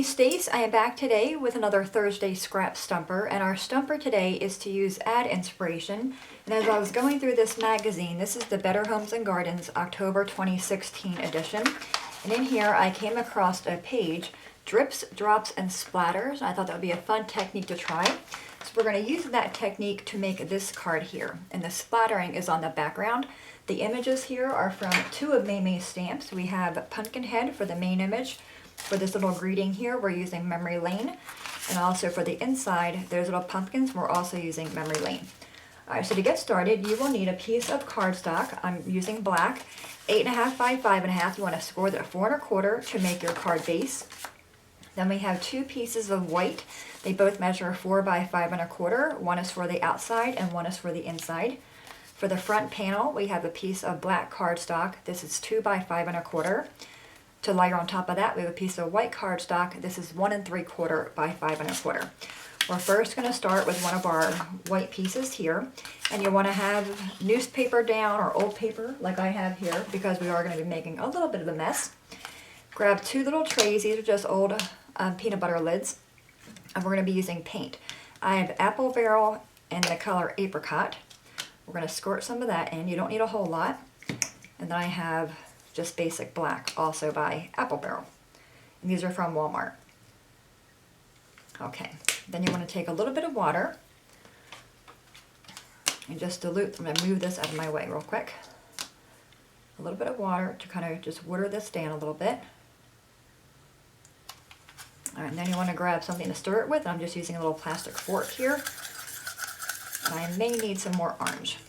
Stace. I am back today with another Thursday scrap stumper, and our stumper today is to use ad inspiration. And as I was going through this magazine, this is the Better Homes and Gardens October 2016 edition, and in here I came across a page, drips, drops, and splatters. I thought that would be a fun technique to try. So we're going to use that technique to make this card here, and the splattering is on the background. The images here are from two of May's stamps. We have Pumpkinhead for the main image. For this little greeting here, we're using Memory Lane. And also for the inside, there's little pumpkins, we're also using Memory Lane. Alright, so to get started, you will need a piece of cardstock. I'm using black, 8.5 by 5.5. You want to score that 4 1/4 to make your card base. Then we have two pieces of white. They both measure 4 by 5 1/4. One is for the outside and one is for the inside. For the front panel, we have a piece of black cardstock. This is 2 by 5 1/4. To layer on top of that, we have a piece of white cardstock. This is 1 3/4 by 5 1/4. We're first going to start with one of our white pieces here, and you want to have newspaper down or old paper like I have here because we are going to be making a little bit of a mess. Grab two little trays. These are just old peanut butter lids, and we're going to be using paint. I have Apple Barrel in the color Apricot. We're going to squirt some of that in. You don't need a whole lot. And then I have just basic black, also by Apple Barrel. And these are from Walmart. Okay, then you want to take a little bit of water and just dilute. I'm going to move this out of my way real quick. A little bit of water to kind of just water this down a little bit. All right, and then you want to grab something to stir it with. I'm just using a little plastic fork here. And I may need some more orange.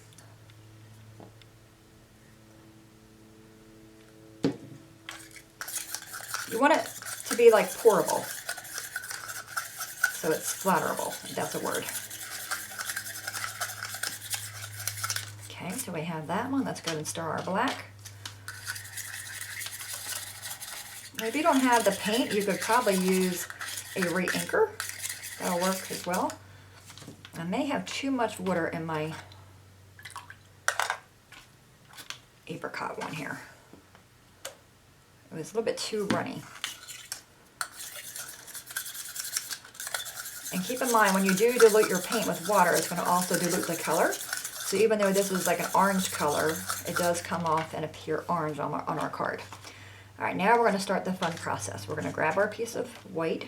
You want it to be like pourable, so it's splatterable, if that's a word. Okay, so we have that one. Let's go and stir our black. If you don't have the paint, you could probably use a re-inker. That'll work as well. I may have too much water in my apricot one here. It was a little bit too runny. And keep in mind, when you do dilute your paint with water, it's going to also dilute the color. So even though this is like an orange color, it does come off and appear orange on our card. All right, now we're going to start the fun process. We're going to grab our piece of white,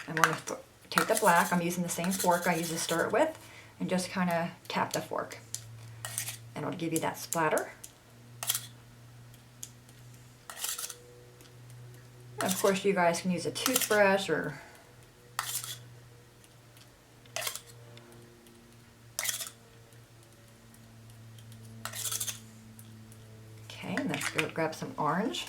and we're going to take the black. I'm using the same fork I used to stir it with, and just kind of tap the fork. And it'll give you that splatter. And of course, you guys can use a toothbrush or okay, and let's go grab some orange.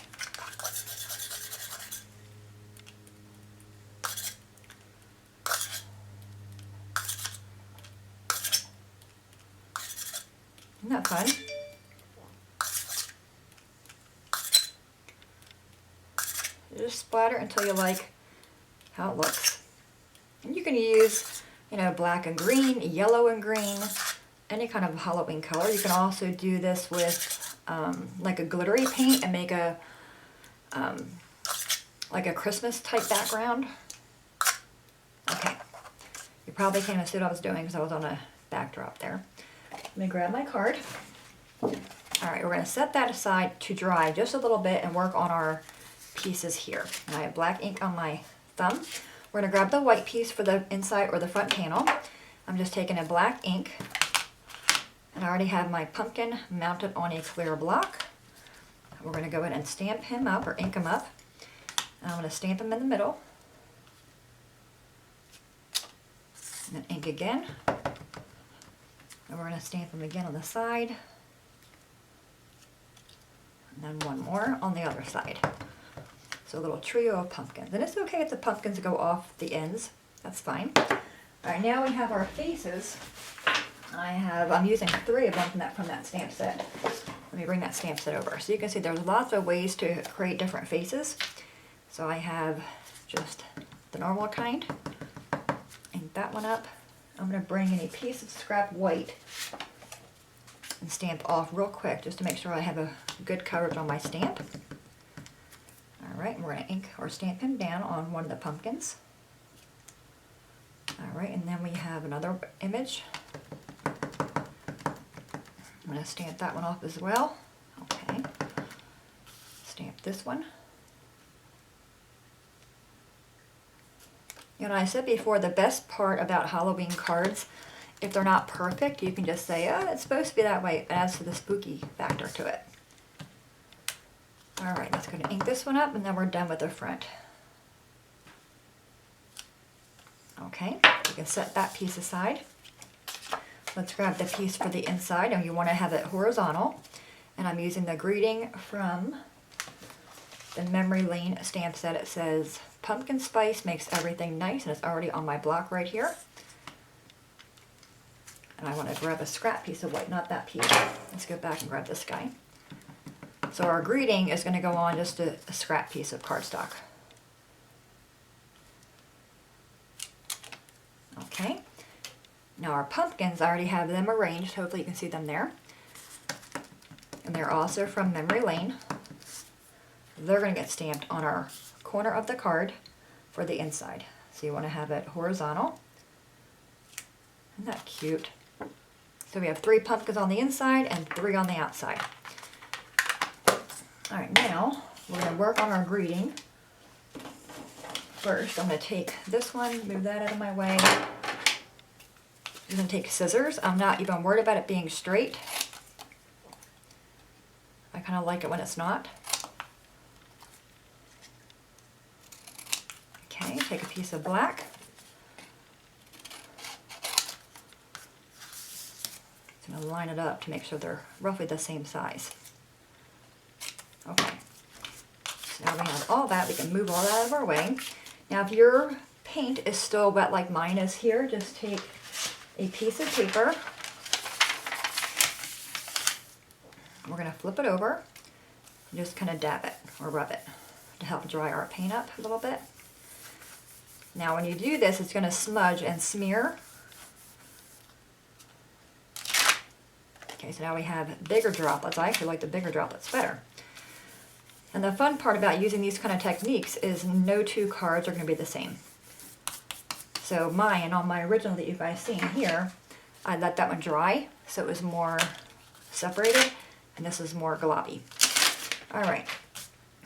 Isn't that fun? Just splatter until you like how it looks. And you can use, black and green, yellow and green, any kind of Halloween color. You can also do this with like a glittery paint and make a like a Christmas type background. Okay, you probably can't even see what I was doing because I was on a backdrop there. Let me grab my card. All right, we're going to set that aside to dry just a little bit and work on our pieces here. And I have black ink on my thumb. We're going to grab the white piece for the inside or the front panel. I'm just taking a black ink, and I already have my pumpkin mounted on a clear block. We're going to go in and stamp him up or ink him up. And I'm going to stamp him in the middle. And then ink again. And we're going to stamp him again on the side. And then one more on the other side. So a little trio of pumpkins. And it's okay if the pumpkins go off the ends. That's fine. All right, now we have our faces. I'm using 3 of them from that stamp set. Let me bring that stamp set over. So you can see there's lots of ways to create different faces. So I have just the normal kind. Ink that one up. I'm going to bring in a piece of scrap white and stamp off real quick just to make sure I have a good coverage on my stamp. All Alright, we're going to ink or stamp him down on one of the pumpkins. Alright, and then we have another image. I'm going to stamp that one off as well. Okay. Stamp this one. You know, I said before, the best part about Halloween cards, if they're not perfect, you can just say, oh, it's supposed to be that way. It adds to the spooky factor to it. Alright, let's go to ink this one up, and then we're done with the front. Okay, you can set that piece aside. Let's grab the piece for the inside, and you want to have it horizontal. And I'm using the greeting from the Memory Lane stamp set. It says, pumpkin spice makes everything nice, and it's already on my block right here. And I want to grab a scrap piece of white, not that piece. Let's go back and grab this guy. So our greeting is going to go on just a scrap piece of cardstock. Okay. Now our pumpkins, I already have them arranged. Hopefully you can see them there. And they're also from Memory Lane. They're going to get stamped on our corner of the card for the inside. So you want to have it horizontal. Isn't that cute? So we have 3 pumpkins on the inside and 3 on the outside. Alright, now we're going to work on our greeting. First, I'm going to take this one, move that out of my way. I'm going to take scissors. I'm not even worried about it being straight. I kind of like it when it's not. Okay, take a piece of black. I'm going to line it up to make sure they're roughly the same size. Okay, so now we have all that. We can move all that out of our way. Now if your paint is still wet like mine is here, just take a piece of paper. We're going to flip it over and just kind of dab it or rub it to help dry our paint up a little bit. Now when you do this, it's going to smudge and smear. Okay, so now we have bigger droplets. I actually like the bigger droplets better. And the fun part about using these kind of techniques is no 2 cards are going to be the same. So mine, on my original that you guys seen here, I let that one dry so it was more separated, and this is more globby. Alright,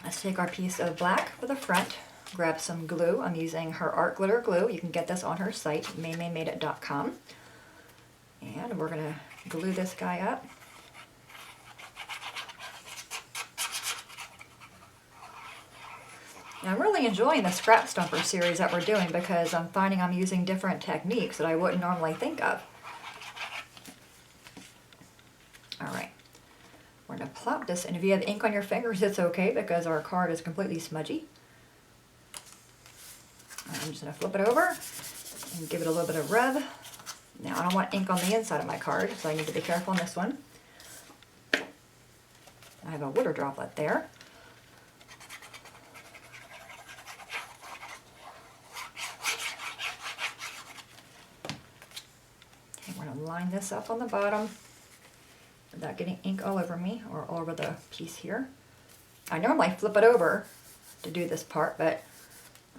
let's take our piece of black for the front, grab some glue. I'm using her art glitter glue. You can get this on her site, maymaymadeit.com. And we're going to glue this guy up. Now, I'm really enjoying the Scrap Stumper series that we're doing because I'm finding I'm using different techniques that I wouldn't normally think of. Alright, we're going to plop this, and if you have ink on your fingers, it's okay because our card is completely smudgy. I'm just going to flip it over and give it a little bit of rub. Now, I don't want ink on the inside of my card, so I need to be careful on this one. I have a water droplet there. Okay, we're going to line this up on the bottom without getting ink all over me or all over the piece here. I normally flip it over to do this part, but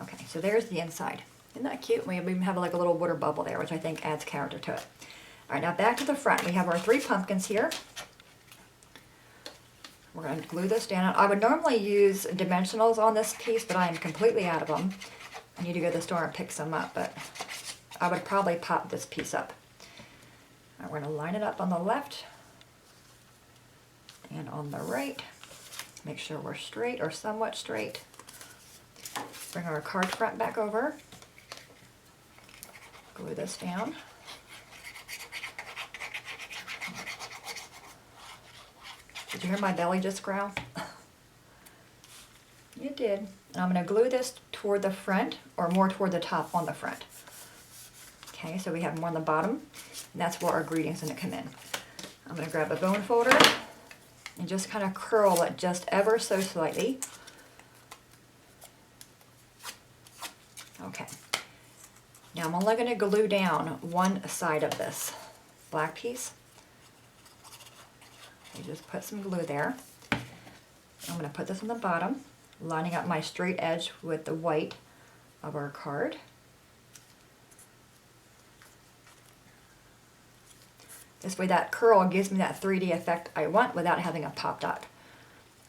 okay, so there's the inside. Isn't that cute? We even have like a little water bubble there, which I think adds character to it. All right, now back to the front. We have our 3 pumpkins here. We're going to glue this down. I would normally use dimensionals on this piece, but I am completely out of them. I need to go to the store and pick some up, but I would probably pop this piece up. All right, we're going to line it up on the left and on the right. Make sure we're straight or somewhat straight. Bring our card front back over. Glue this down. Did you hear my belly just growl? You did. And I'm going to glue this toward the front, or more toward the top on the front. Okay, so we have more on the bottom, and that's where our greeting's going to come in. I'm going to grab a bone folder and just kind of curl it just ever so slightly. Okay. Now I'm only going to glue down one side of this black piece. You just put some glue there. I'm going to put this on the bottom, lining up my straight edge with the white of our card. This way that curl gives me that 3D effect I want without having a pop dot.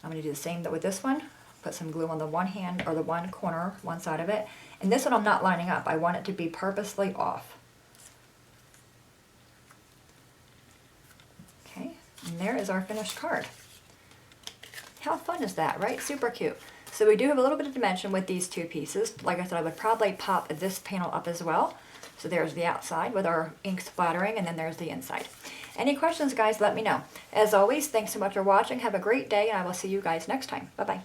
I'm going to do the same with this one. Put some glue on the one hand, or the one corner, one side of it. And this one I'm not lining up. I want it to be purposely off. Okay, and there is our finished card. How fun is that, right? Super cute. So we do have a little bit of dimension with these two pieces. Like I said, I would probably pop this panel up as well. So there's the outside with our ink splattering, and then there's the inside. Any questions, guys, let me know. As always, thanks so much for watching. Have a great day, and I will see you guys next time. Bye-bye.